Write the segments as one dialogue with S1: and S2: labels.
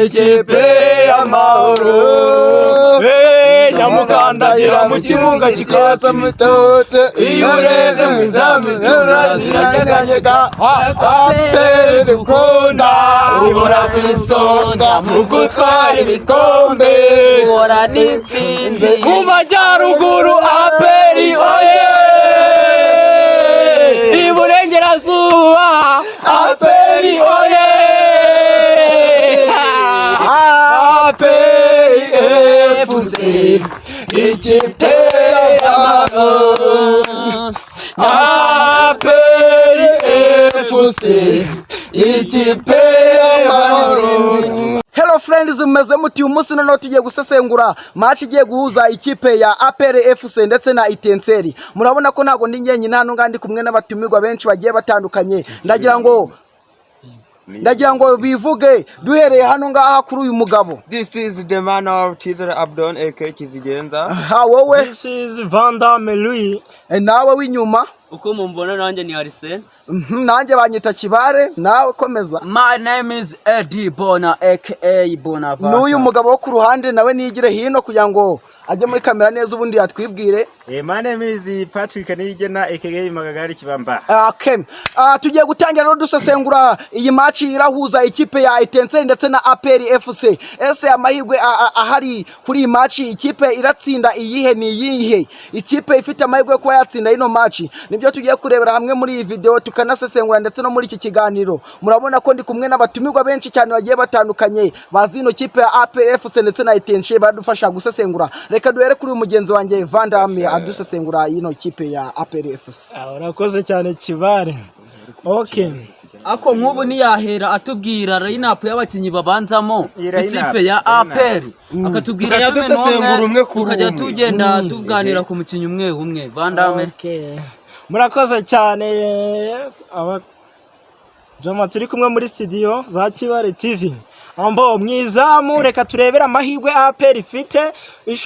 S1: ikipe y'amahoro nyamukandagira mu kibuga kikaza mutote iyo urebye mu izamu ziranyeganyega aperi dukunda uhora ku isonga mu gutwara ibikombe uhora n'intsinzi mu majyaruguru aperi oye iburengerazuba aperi oye aperi efuze ikipe y'amahoro aperi efuze ikipe y'amahoro. Hello friends, mumeze muti umunsi noneho tugiye gusesengura match igiye guhuza ikipe ya APR FC ndetse na Etincelle. Murabona ko ntago ndi nyenyine hano ngandi kumwe n'abatumirwa benshi bagiye batandukanye. Ndagira ngo bivuge duhereye hano ngaha kuri uyu mugabo.
S2: This is the man of Tizere Abdon aka Kizigenza.
S1: Ha wowe?
S3: This is Vanda Melui.
S1: Nawe w'inyuma?
S4: Uko mumbona nanjye ni Arsene.
S1: Nanjye banyita Kibare, nawe komeza.
S4: My name is Eddie Bona aka Bonavata.
S1: N'uyu mugabo wo ku ruhande nawe nigire hino kugira ngo ajye muri kamera neza ubundi yatwibwire.
S5: My name is Patrick Nigena aka Magagari Kibamba.
S1: Okay. Tugiye gutangira no dusesengura iyi match irahuza ikipe ya Etincelle ndetse na APR FC. Ese amahirwe ahari kuri iyi match ikipe iratsinda iyihe ni iyihe? Ikipe ifite amahirwe kuba yatsinda ino match. Nibyo tugiye kurebera hamwe muri iyi video tukanasesengura ndetse no muri iki kiganiro. Murabona ko ndi kumwe n'abatumirwa benshi cyane bagiye batandukanye bazi ino kipe ya APR FC ndetse na Etincelle badufasha gusesengura. Reka duhere kuri umugenzi wanjye Vandame adusesengura ino kipe ya APR FC.
S3: Urakoze cyane Kibare. Okay.
S4: Ako nk'ubu niyahera atubwira lineup y'abakinyi babanzamo ikipe ya APR akatubwira tumwe tukajya tugenda tuganira ku mukinyi umwe Vandame.
S3: Okay. Murakoze cyane Joma turi kumwe muri studio za Kibare TV. Ambo mwizamu reka turebera amahirwe APR ifite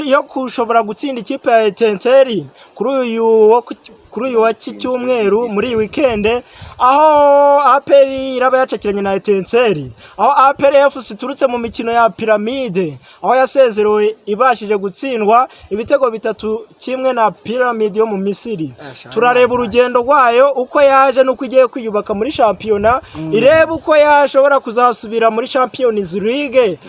S3: yo kushobora gutsinda ikipe ya Etincelle kuri uyu wa cyumweru muri weekend aho APR iraba yacakiranye na Etincelle aho APR FC turutse mu mikino ya Pyramide aho yasezerewe ibashije gutsindwa ibitego 3-1 na Pyramide yo mu Misiri. Turareba urugendo rwayo uko yaje nuko igiye kwiyubaka muri championnat ireba uko yashobora kuzasubira muri Champions League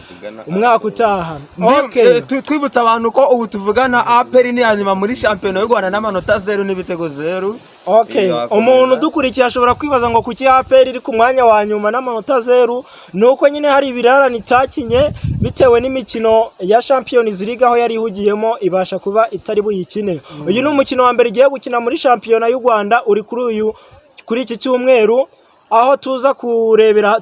S3: umwaka utaha.
S2: Okay, twibutsa abantu ko ubu tuvugana APR ni yanyuma muri championnat y'u Rwanda n'amanota 0 n'ibitego 0.
S3: Okay, umuntu dukurikiye ashobora kwibaza ngo kuki APR iri ku mwanya wa nyuma n'amanota 0 nuko nyine hari ibirarane itakinye bitewe n'imikino ya Champions League aho yari ihugiyemo ibasha kuba itari buyikine. Uyu ni umukino wa mbere igiye gukina muri championnat y'u Rwanda uri kuri iki cyumweru aho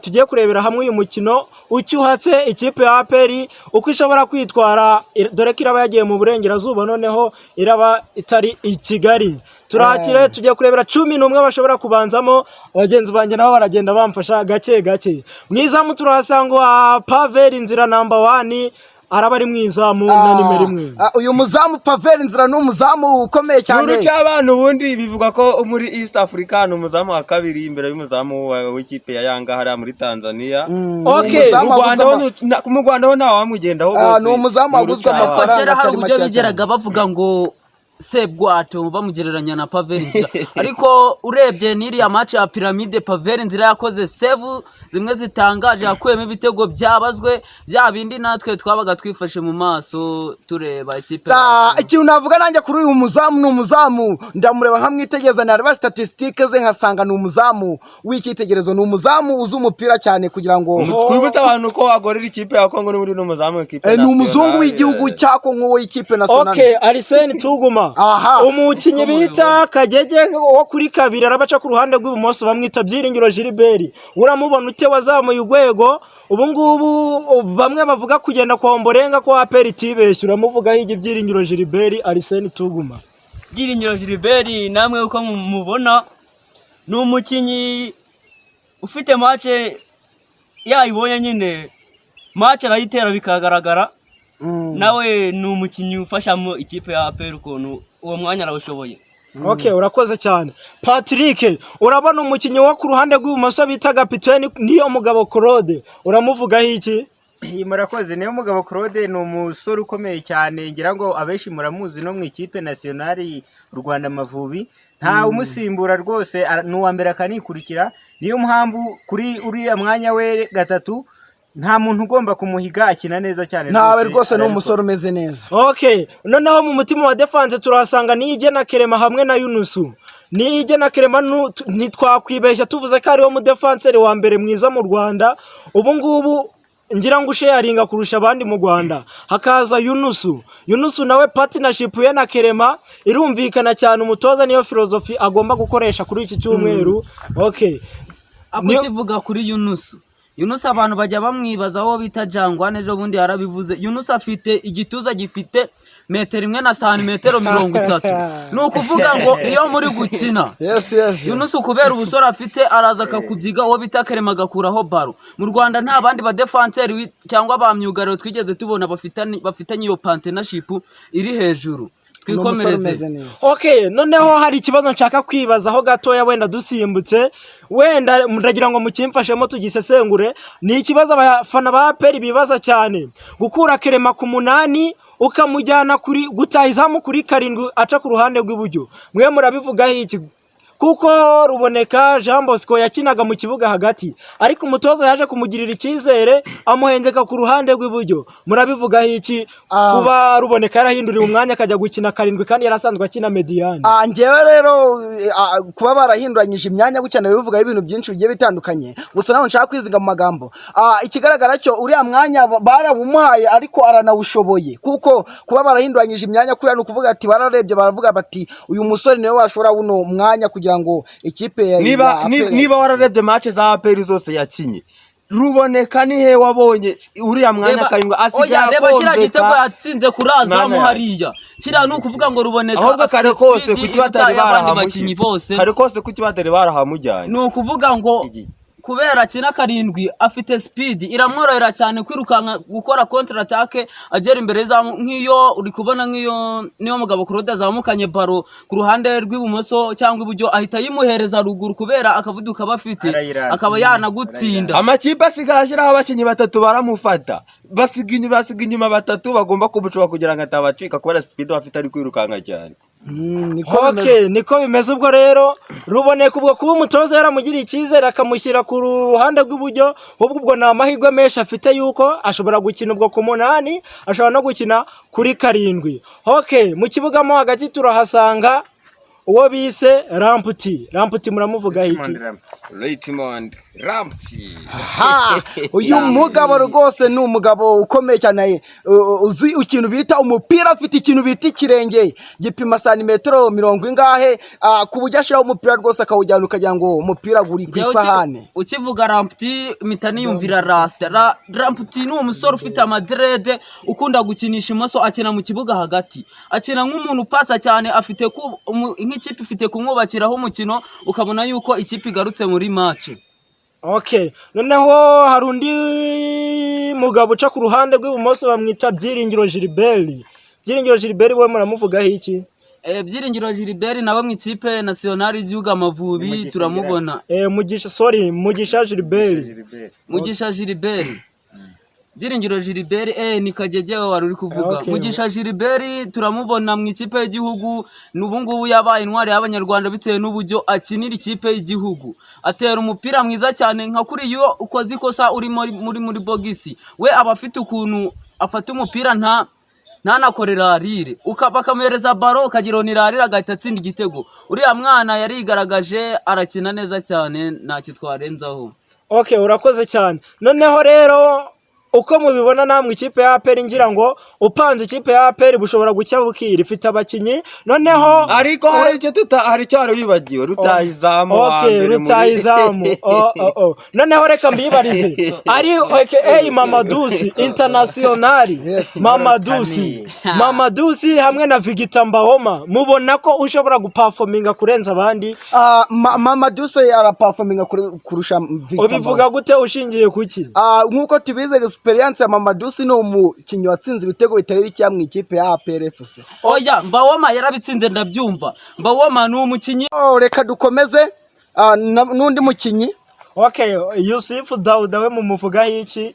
S3: tugiye kurebera hamwe uyu mukino ucyuhatse ikipe ya APR uko ishobora kwitwara dore ko iraba yagiye mu burengerazuba noneho iraba itari i Kigali. Turakire tugiye kurebera 11 bashobora kubanzamo abagenzi banjye nabo baragenda bamfasha gake. Mwizamu turahasanga Pavel Inzira number 1 araba ari mwizamu na nimero 1.
S1: Uyu muzamu Pavel Inzira no muzamu ukomeye cyane.
S2: Nuru cy'abantu ubundi bivuga ko muri East Africa no muzamu wa kabiri imbere y'umuzamu w'ikipe ya Yanga hari muri Tanzania.
S3: Okay,
S2: mu Rwanda ho nawe wamugendaho bose.
S1: No muzamu aguzwe amafaranga
S4: hari uburyo bigeraga bavuga ngo Sebwato bamugereranya na Pavel Inzira ariko urebye n'iriya match ya Pyramide Pavel Inzira yakoze save zimwe zitangaje yakuyemo ibitego byabazwe bya bindi natwe twabaga twifashe mu maso tureba ikipe.
S1: Ikintu navuga nanjye kuri uyu muzamu ni umuzamu ndamureba nkamwitegeza nareba statistiques ze nkasanga ni umuzamu w'ikitegerezo ni umuzamu uzi umupira cyane kugira ngo
S2: twibutse abantu ko agorera ikipe ya Kongo n'uri no muzamu w'ikipe
S1: ni umuzungu w'igihugu cya Kongo w'ikipe nationale.
S3: Okay, Arsene Tuguma. Umukinyi bita Kagege wo kuri kabiri arabaca ku ruhande rw'ibumoso bamwita Byiringiro Gilbert. Uramubona ute wazamuye urwego ubu ngubu bamwe bavuga kugenda kwa Omborenga ko APR itibeshye uramuvuga higi Byiringiro Gilbert Arsene Tuguma.
S4: Byiringiro Gilbert namwe uko mubona ni umukinyi ufite match yayibonye nyine match arayitera bikagaragara. Nawe ni umukinyi ufashamo ikipe ya APR ukuntu uwo mwanya arawushoboye.
S3: Okay, urakoze cyane. Patrick, urabona umukinnyi wo ku ruhande rw'ibumoso bita kapiteni niyo mugabo Claude. Uramuvugaho iki?
S5: Murakoze, niyo mugabo Claude ni umusore ukomeye cyane, ngira ngo abenshi muramuzi no mu ikipe nationale Rwanda Amavubi. Nta umusimbura rwose, n'uwa mbere akanikurikira. Niyo mpamvu kuri uriya mwanya we gatatu nta muntu ugomba kumuhiga, akina neza cyane.
S1: Nawe rwose ni umusore umeze neza.
S3: Okay, noneho mu mutima wa defense turahasanga Niyigena Clement hamwe na Yunusu. Niyigena Clement ntitwakwibeshya tuvuze ko ariwo mu defenseur wa mbere mwiza mu Rwanda. Ubu ngubu ngira ngo usharinga kurusha abandi mu Rwanda. Hakaza Yunusu nawe partnership ye na Clement irumvikana cyane, umutoza niyo philosophy agomba gukoresha kuri iki cyumweru. Okay,
S4: akivuga kuri Yunusu abantu bajya bamwibaza aho bita Jangwane, ejo bundi yarabivuze. Yunusu afite igituza gifite metero 1 na santimetero 30. Ni ukuvuga ngo iyo muri gukina Yunusu kubera ubusore afite araza akakubyiga uwo bita Clement agakuraho baro. Mu Rwanda nta bandi ba defenseur cyangwa ba myugariro twigeze tubona bafitanye iyo partnership iri hejuru. Twikomereze.
S3: Okay, noneho hari ikibazo nshaka kwibazaho gatoya, wenda dusimbutse, wenda ndagira ngo mukimfashemo tugisesengure. Ni ikibazo abafana ba APR bibaza cyane, gukura Clement ku 8 ukamujyana kuri gutahizamu kuri 7 aca ku ruhande rw'iburyo. Mwe murabivugaho iki? Kuko Ruboneka Jean Bosco yakinaga mu kibuga hagati, ariko umutoza yaje kumugirira icyizere amuhengeka ku ruhande rw'iburyo. Murabivugaho iki kuba Ruboneka yarahinduriye umwanya akajya gukina 7 kandi yarasanzwe akina mediane?
S1: Ngewe rero kuba barahinduranyije imyanya gukina bivuga ibintu byinshi bigiye bitandukanye, gusa naho nshaka kwiziga mu magambo. Ikigaragara cyo uriya mwanya barabumuhaye ariko aranawushoboye, kuko kuba barahinduranyije imyanya kuri no kuvuga ati bararebye baravuga bati uyu musore niwe washobora buno mwanya kugira ngo ikipe ya
S2: niba wararebye match za APR zose yakinye, Ruboneka ni he wabonye uriya mwanya 7 asigaye
S4: reba kira gitego yatsinze kurazamu hariya. Kira no kuvuga ngo Ruboneka
S2: ahubwo kare kose kukibatari barahamukinyi bose, kare kose kukibatari barahamujyanye.
S4: No kuvuga ngo kubera kina 7 afite speed iramworohera cyane kwirukanka gukora counter attack agera imbere za nk'iyo uri kubona nk'iyo niyo mugabo Claude azamukanye baro ku ruhande rw'ibumoso cyangwa iburyo ahita yimuhereza ruguru kubera akavuduka bafite akaba yanagutinda.
S2: Amakipe asigashiraho abakinyi 3 baramufata basiga inyuma 3 bagomba kubucwa kugira ngo atabacika kubera speed bafite ari kwirukanka cyane.
S3: Okay, niko bimeze. Ubwo rero Ruboneka ubwo kuba umutoza yaramugiriye icyizere akamushyira ku ruhande rw'iburyo, ubwo na amahirwe menshi afite yuko ashobora gukina ubwo ku 8, ashobora no gukina kuri 7. Okay, mu kibuga mo hagati turahasanga uwo bise Ramputi muramuvuga iki?
S2: Raymond Ramputi.
S1: Uyu mugabo rwose ni umugabo ukomeye cyane, uzi ikintu bita umupira, afite ikintu bita ikirenge gipima santimetero 70 ingahe, kubujya ashiraho umupira rwose akawujyana ukagira ngo umupira guri ku isahane.
S4: Ukivuga Ramputi mitani yumvira Ramputi ni umusore ufite amadrede ukunda gukinisha imoso, akina mu kibuga hagati, akina nk'umuntu pasa cyane, afite nk'ikipe ifite kumwubakiraho umukino ukabona yuko ikipe igarutse muri match.
S3: Okay, noneho hari undi mugabo uca ku ruhande rw'ibumoso bamwita Byiringiro Gilbert we muramuvugaho iki?
S4: Byiringiro Gilbert nawe mu ikipe nationale y'igihugu Amavubi turamubona.
S3: Mugisha Gilbert. Byiringiro Gilbert ni Kagege wari uri kuvuga. Mugisha Gilbert turamubona mu ikipe y'igihugu, n'ubungubu yabaye intwari y'Abanyarwanda bitewe n'uburyo akinira ikipe y'igihugu, atera umupira mwiza cyane nka kuri yo ukoze ikosa uri muri bogisi we aba afite ukuntu afata umupira ntanakorera rire bakamuhereza baro ukagira ni rire agahita atsinda igitego. Uriya mwana yarigaragaje arakina neza cyane, ntacyo twarenzaho. Okay, urakoze cyane. Noneho rero uko mubibona namwe ikipe ya APR ngira ngo upanze ikipe ya APR bushobora gucya bukira, ifite abakinyi noneho
S2: ariko hari cyo wibagiwe rutahizamu.
S3: Okay, rutahizamu. Noneho reka mbibarize ari Mamadusi International. Mamadusi hamwe na Victor Mbahoma mubona ko ushobora guperforminga kurenza abandi?
S1: Mamadusi ara performinga kurusha Victor.
S3: Ubivuga gute ushingiye kuki?
S1: Nkuko tubize experience ya Mamadusi ni umukinnyi watsinze ibitego bitari bike mu ikipe ya APR FC.
S4: Oya Mbawoma yarabitsinze ndabyumva. Mbawoma ni umukinnyi.
S1: Reka dukomeze n'undi mukinnyi.
S3: Okay, Yusuf Dauda we mumuvugaho iki?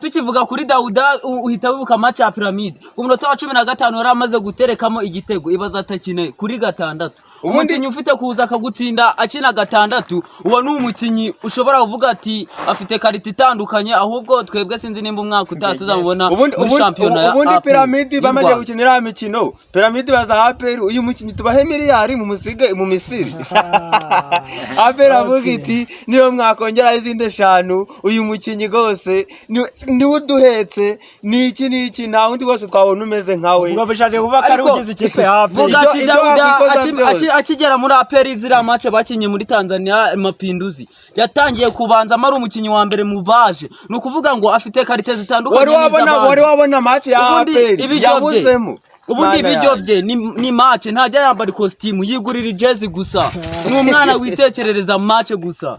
S4: Tukivuga kuri Dauda uhita wibuka match ya Pyramide. Ku munota wa 15 yari amaze guterekamo igitego ibaza atakine kuri gatandatu. Umukinnyi ufite kuza akagutsinda akina gatandatu uwo ni umukinnyi ushobora kuvuga ati afite karita itandukanye ahubwo twebwe sinzi nimba umwaka utaha tuzamubona muri shampiyona ya
S2: ubundi Pyramide bamaze gukinira imikino Pyramide baza APR uyu mukinnyi tubahe miliyari mu musige mu Misiri APR avuga iti niyo mwakongera izindi 5 uyu mukinnyi gose ni uduhetse niki nta wundi wose twabona umeze nkawe
S3: ngo bishaje kuvuga ko ari ugize ikipe ya APR.
S4: Vuga ati Dauda akigera muri APR zira match bakinye muri Tanzania Mapinduzi yatangiye kubanza mari umukinyi wa mbere mu baje nukuvuga ngo afite karite zitandukanye
S2: wari wabona match ya APR yabuzemo
S4: ubundi ibijyo bye ni match ntajya yambara costume yigurira jezi gusa umwana witekerereza match gusa.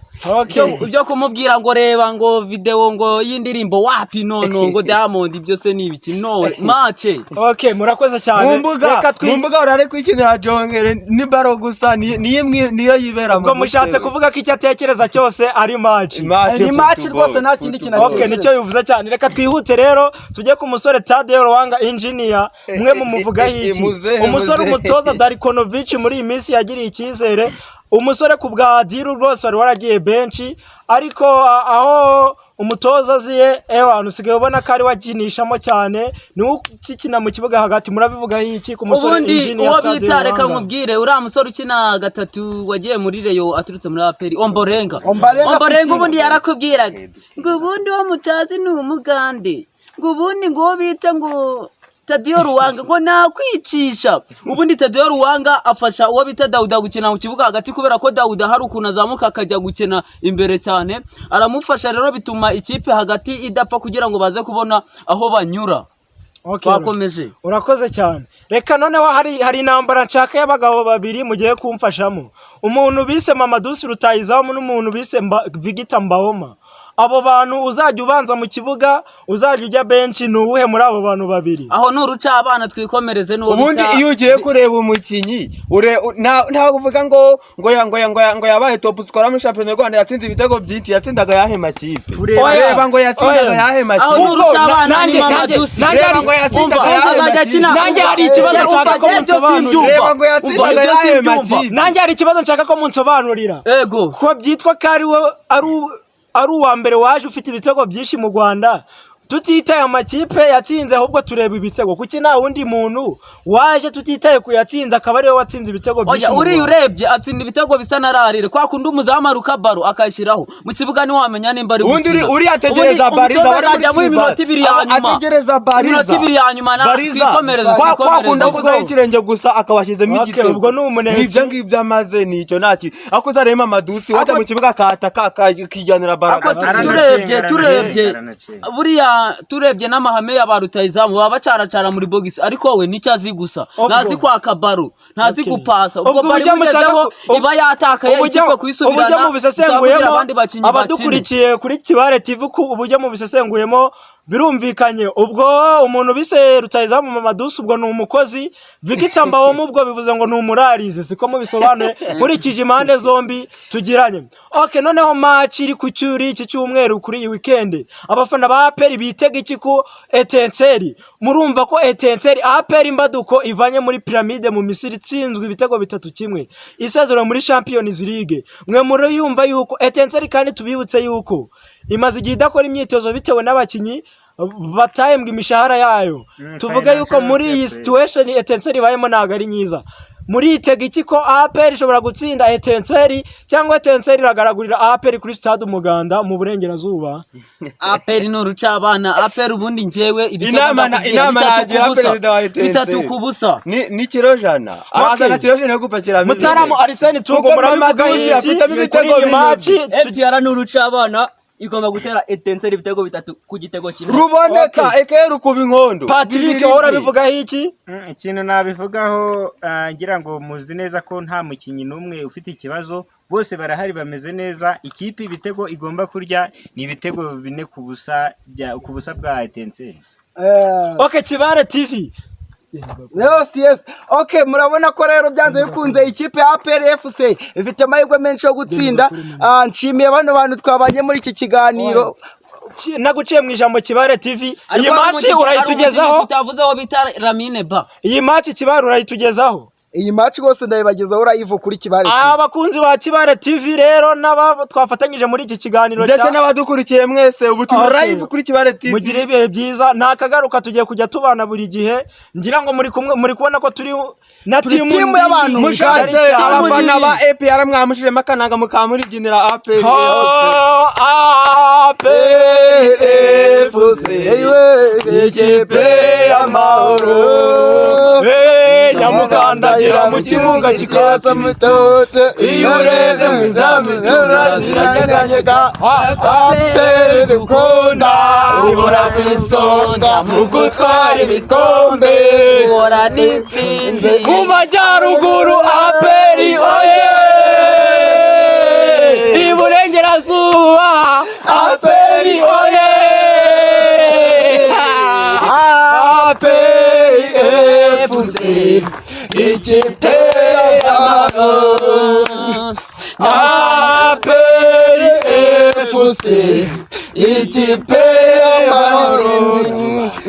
S4: Ibyo kumubwira ngo reba ngo video ngo y'indirimbo wapi nono ngo Diamond ibyo se ni ibiki no match.
S3: Okay, murakoze cyane.
S2: Mu mbuga urare kwikinira jongere ni baro gusa niyo yibera mu.
S3: Ngo mushatse kuvuga ko icyo atekereza cyose ari match.
S1: Ni match rwose nta kindi kintu.
S3: Okay, nicyo bivuze cyane. Reka twihute rero tujye ku musore Tadeo Ruwanga engineer umwe mu muvuga iki. Umusore umutoza Darikonovic muri iyi minsi yagiriye icyizere. Umusore ku bwa Diru rwose wari waragiye benshi ariko aho umutoza aziye abantu usigaye ubona ko ari wakinishamo cyane ni ukikina mu kibuga hagati. Murabivuga iki ku musore engineer
S4: uwo bita reka nkubwire uriya musore ukina gatatu wagiye muri Reyo aturutse muri APR Omborenga ubundi yarakubwiraga ngo ubundi wo mutazi ni umugande ngo ubundi ngo bita ngo Tadeo Ruwanga ngo nakwicisha ubundi Tadeo Ruwanga afasha uwo bita Dauda gukina mu kibuga hagati kubera ko Dauda hari ukuntu azamuka akajya gukina imbere cyane aramufasha rero bituma ikipe hagati idapfa kugira ngo baze kubona aho banyura. Twakomeje
S3: urakoze cyane. Reka noneho hari intambara nshaka y'abagabo babiri mugiye kumfashamo umuntu bise Mamadusi Rutahizamu n'umuntu bise Vigita Mbawoma. Abo bantu uzajya ubanza mu kibuga uzajya ujya benshi nuwuhe muri abo bantu babiri?
S4: Aho nuruca abana twikomereze no
S2: ubundi iyo ugiye kureba umukinyi nta kuvuga ngo yabaye top scorer mu champion y'u Rwanda yatsinze ibitego byinshi yatsindaga yahe makipe ureba ngo yatsindaga yahe makipe
S4: aho nuruca abana ni Mamadusi
S2: reba ngo yatsindaga yahe
S3: nanjye hari ikibazo nshaka ko munsobanurira
S2: reba ngo yatsindaga yahe makipe
S3: nanjye hari ikibazo nshaka ko munsobanurira
S4: ego
S3: ko byitwa ko ari uwa mbere waje ufite ibitego byinshi mu Rwanda tutitaye amakipe yatsinze ahubwo tureba ibitego kuki nta wundi muntu waje tutitaye kuyatsinza akaba ariwe watsinze ibitego byinshi.
S4: Uri urebye atsinda ibitego bisa nararire kwa kundi umuzamaruka baro akashiraho mu kibuga ni wamenya nimba ari
S2: gukina uri ategereza Bariza
S4: bari muri minota 2 ya nyuma
S2: ategereza Bariza
S4: minota 2 ya nyuma na twikomereza
S2: kwa kunda kuza ikirenge gusa akabashizemo igitego
S3: ubwo ni umuneke
S2: nivyo ngibyo amaze nicyo naki akuza rema Madusi wata mu kibuga kataka kijyanira baraga
S4: turebye buriya turebye n'amahame ya Rutahizamu baba bacaracara muri box ariko we nicyazi gusa nazi kwa kabaro nazi gupasa ubwo bari mugezeho iba yatakaye ikipe kuyisubirana
S3: ubujya mu bisesenguyemo abadukurikiye kuri Kibare TV ubujya mu bisesenguyemo birumvikanye ubwo umuntu bise Rutahizamu Mamadusi ubwo ni umukozi Vigita Mbawoma ubwo bivuze ngo ni umurarize siko mu bisobanuye nkurikije impande zombi tugiranye. Okay, noneho match iri ku cyuri iki cyumweru kuri iyi weekend abafana ba APR bitega iki ku Etincelle murumva ko Etincelle APR imbaduko ivanye muri Pyramide mu Misiri tsinzwe ibitego 3-1 isezero muri Champions League mwe muri yumva yuko Etincelle kandi tubibutse yuko imaze igihe idakora imyitozo bitewe n'abakinyi batahembwa imishahara yayo. Tuvuga yuko muri iyi situation Etincelle ibayemo ntago ari nyiza muri itega iki ko APR ishobora gutsinda Etincelle cyangwa Etincelle iragaragurira APR kuri stade Umuganda mu burengerazuba.
S4: APR nuruca abana APR ubundi njewe
S2: inama nagira perezida wa Etincelle
S4: 3-0
S2: ni kirojana azana kirojana yo gupakira
S3: Mutaramo Arsene Tungo murabivuga iki afite ibitego
S4: FDR nuruca abana
S6: igomba gutera Etincelle ibitego 3 ku gitego kimwe.
S2: Ruboneka ekeru kuba inkondo.
S3: Patrick ahora bivugaho iki?
S5: Ikintu nabivugaho ngira ngo muzi neza ko nta mukinyi numwe ufite ikibazo, bose barahari bameze neza. Ikipe ibitego igomba kurya ni ibitego 4 ku busa bwa Etincelle.
S3: Okay, Kibare TV.
S1: Yes. Okay, murabona ko rero byanze bikunze ikipe ya APR FC ifite amahirwe menshi yo gutsinda. Nshimiye bano bantu twabanye muri iki kiganiro.
S3: Naguciye mu ijambo Kibare TV. Iyi match urayitugezaho.
S4: Tutavuzeho bita Lamine Ba.
S3: Iyi match Kibare urayitugezaho.
S1: Iyi match gose ndayibagezaho live kuri Kibare TV.
S3: Abakunzi ba Kibare TV rero naba twafatanyije muri iki kiganiro
S2: ndetse n'abadukurikiye mwese ubu turi live kuri Kibare TV.
S3: Mugire ibihe byiza, nta kagaruka tugiye kujya tubana buri gihe. Ngira ngo muri kubona ko turi na timu
S1: y'abantu
S2: mushatse abafana ba APR mwamushire makananga mukamuribyinira APR.
S1: APR FC ikipe y'amahoro.
S3: Nyamukandagira mu kimunga kikaza
S1: mutote iyo ureze mu izamu ziranyeganyega. APR dukunda ihora ku isonga mu gutwara ibikombe,
S4: Uhora n'intsinzi
S3: mu majyaruguru. APR oye, iburengerazuba APR oye, APR FC ikipe y'amahoro. APR FC ikipe y'amahoro.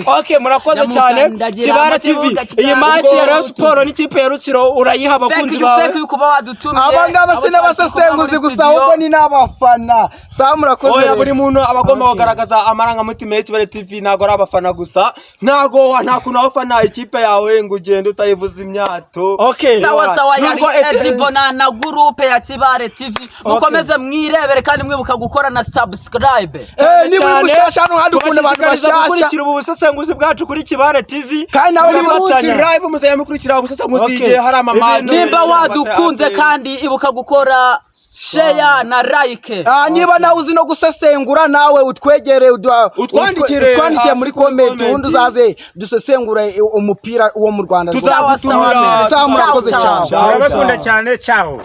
S3: Okay, murakoze cyane. Kibare TV. Iyi match ya Rayon Sport n'ikipe ya Rutsiro urayiha abakunzi bawe.
S4: Fake yuko badutumye.
S1: Abangaba sinabasesenguzi gusa ahubwo ni n'abafana. Sa murakoze.
S2: Oya, buri muntu abagomba kugaragaza amarangamutima ya Kibare TV, ntago ari abafana gusa. Nta kuntu abafana ikipe yawe ngo ugende utayivuza imyato.
S3: Okay.
S4: Sawa yari Edibona na groupe ya Kibare TV. Mukomeze mwirebere kandi mwibuka gukora na subscribe.
S1: Ni muri mushasha hano hadukunda abantu bashasha.
S3: Gukurikira ubu busesenguzi bwacu kuri Kibare TV.
S1: Kandi nawe ni
S2: munsi live muzaye mukurikira ubusesenguzi igihe hari amamadi.
S4: Nimba wadukunze kandi ibuka gukora share na like.
S1: Niba nawe uzi no gusesengura nawe utwegere
S2: utwandikire
S1: muri comment ubundi uzaze dusesengure umupira wo mu Rwanda.
S2: Tuzagutumira.
S1: Murakoze cyane.
S5: Turabakunda cyane. Ciao.